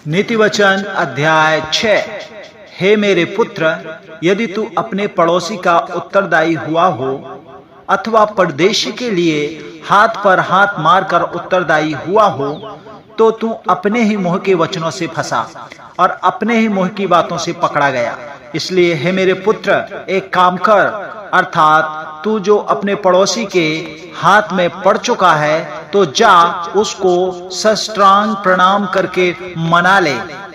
नीतिवचन अध्याय 6। हे मेरे पुत्र, यदि तू अपने पड़ोसी का उत्तरदायी हुआ हो अथवा परदेशी के लिए हाथ पर हाथ मारकर उत्तरदायी हुआ हो, तो तू अपने ही मुंह के वचनों से फंसा और अपने ही मुंह की बातों से पकड़ा गया। इसलिए हे मेरे पुत्र, एक काम कर, अर्थात तू जो अपने पड़ोसी के हाथ में पड़ चुका है, तो जा उसको साष्टांग प्रणाम करके मना ले।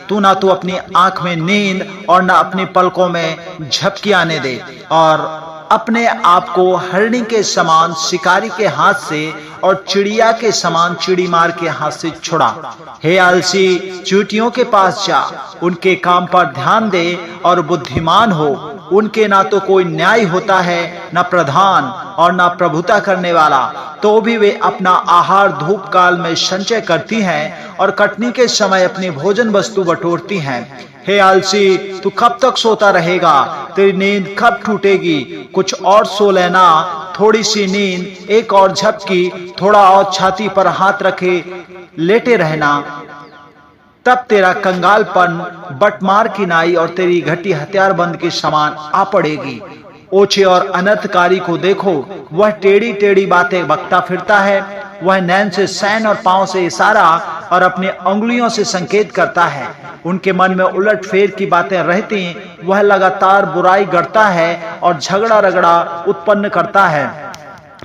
तू ना तो अपनी आंख में नींद और ना अपनी पलकों में झपकी आने दे, और अपने आप को हरणी के समान शिकारी के हाथ से और चिड़िया के समान चिड़ीमार के हाथ से छुड़ा। हे आलसी, चींटियों के पास जा, उनके काम पर ध्यान दे और बुद्धिमान हो। उनके ना तो कोई न्याय होता है, ना प्रधान और ना प्रभुता करने वाला, तो भी वे अपना आहार धूप काल में संचय करती हैं और कटनी के समय अपनी भोजन वस्तु बटोरती हैं। हे आलसी, तू कब तक सोता रहेगा? तेरी नींद कब टूटेगी? कुछ और सो लेना। थोड़ी सी नींद, एक और झपकी, थोड़ा और छाती पर हाथ रखे लेटे रहना, तब तेरा कंगालपन बटमार की नाई और तेरी घटी हथियारबंद के समान आ पड़ेगी। ओछे और अनर्थकारी को देखो, वह टेढ़ी टेढ़ी बातें बकता फिरता है। वह नैन से सैन और पांव से इशारा और अपनी अंगुलियों से संकेत करता है। उनके मन में उलट फेर की बातें रहती। वह लगातार बुराई गढ़ता है और झगड़ा रगड़ा उत्पन्न करता है।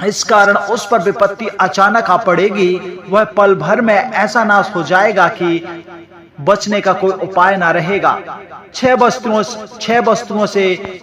इस कारण उस पर विपत्ति अचानक आ पड़ेगी। वह पल भर में ऐसा नाश हो जाएगा कि बचने का कोई उपाय ना रहेगा। छह वस्तुओं से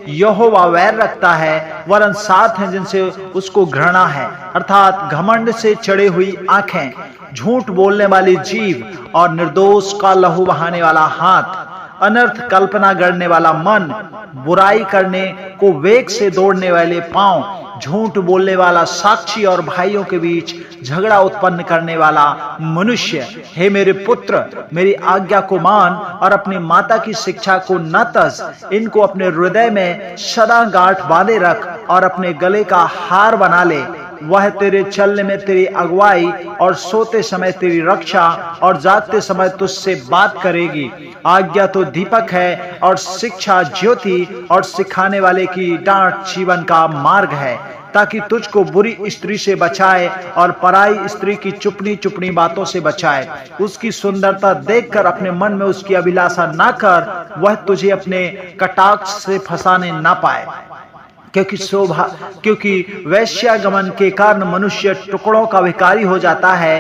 यहोवा वैर रखता है, वरन 7 हैं जिनसे उसको घृणा है, अर्थात घमंड से चढ़ी हुई आंखें, झूठ बोलने वाली जीभ और निर्दोष का लहू बहाने वाला हाथ, अनर्थ कल्पना गढ़ने वाला मन, बुराई करने को वेग से दौड़ने वाले पांव, झूठ बोलने वाला साक्षी और भाइयों के बीच झगड़ा उत्पन्न करने वाला मनुष्य। हे मेरे पुत्र, मेरी आज्ञा को मान और अपनी माता की शिक्षा को न तज। इनको अपने हृदय में सदा गांठ बांधे रख और अपने गले का हार बना ले। वह तेरे चलने में तेरी अगुवाई और सोते समय तेरी रक्षा और जागते समय तुझसे बात करेगी। आज्ञा तो दीपक है और शिक्षा ज्योति, और सिखाने वाले की डांट जीवन का मार्ग है, ताकि तुझको बुरी स्त्री से बचाए और पराई स्त्री की चुपनी चुपनी बातों से बचाए। उसकी सुंदरता देखकर अपने मन में उसकी अभिलाषा ना कर, वह तुझे अपने कटाक्ष से फंसाने ना पाए। क्योंकि वैश्यागमन के कारण मनुष्य टुकड़ों का भिखारी हो जाता है,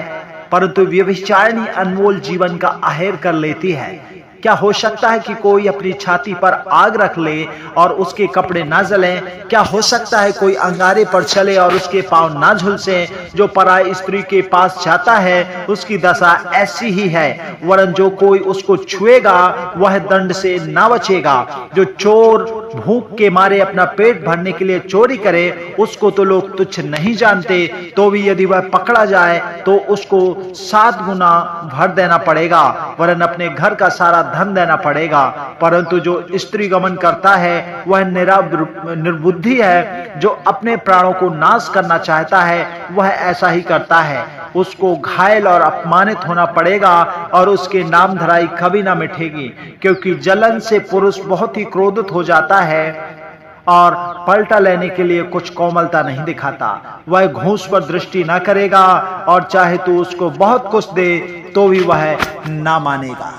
परंतु व्यभिचारिणी अनमोल जीवन का आहेर कर लेती है। क्या हो सकता है कि कोई अपनी छाती पर आग रख ले और उसके कपड़े ना जलें? क्या हो सकता है कोई अंगारे पर चले और उसके पांव ना झुलसे? जो पराई स्त्री के पास जाता है, उसकी दशा ऐसी ही है, वरन जो कोई उसको छुएगा वह दंड से ना बचेगा। जो चोर भूख के मारे अपना पेट भरने के लिए चोरी करे, उसको तो लोग तुच्छ नहीं जानते, तो भी यदि वह पकड़ा जाए तो उसको 7 गुना भर देना पड़ेगा, वरन अपने घर का सारा धन देना पड़ेगा। परंतु जो स्त्री गमन करता है वह निर्बुद्धि है। जो अपने प्राणों को नाश करना चाहता है वह ऐसा ही करता है। उसको घायल और अपमानित होना पड़ेगा और उसके नाम धराई कभी ना मिटेगी। क्योंकि जलन से पुरुष बहुत ही क्रोधित हो जाता है और पलटा लेने के लिए कुछ कोमलता नहीं दिखाता। वह घूस पर दृष्टि ना करेगा, और चाहे तू उसको बहुत कुछ दे तो भी वह ना मानेगा।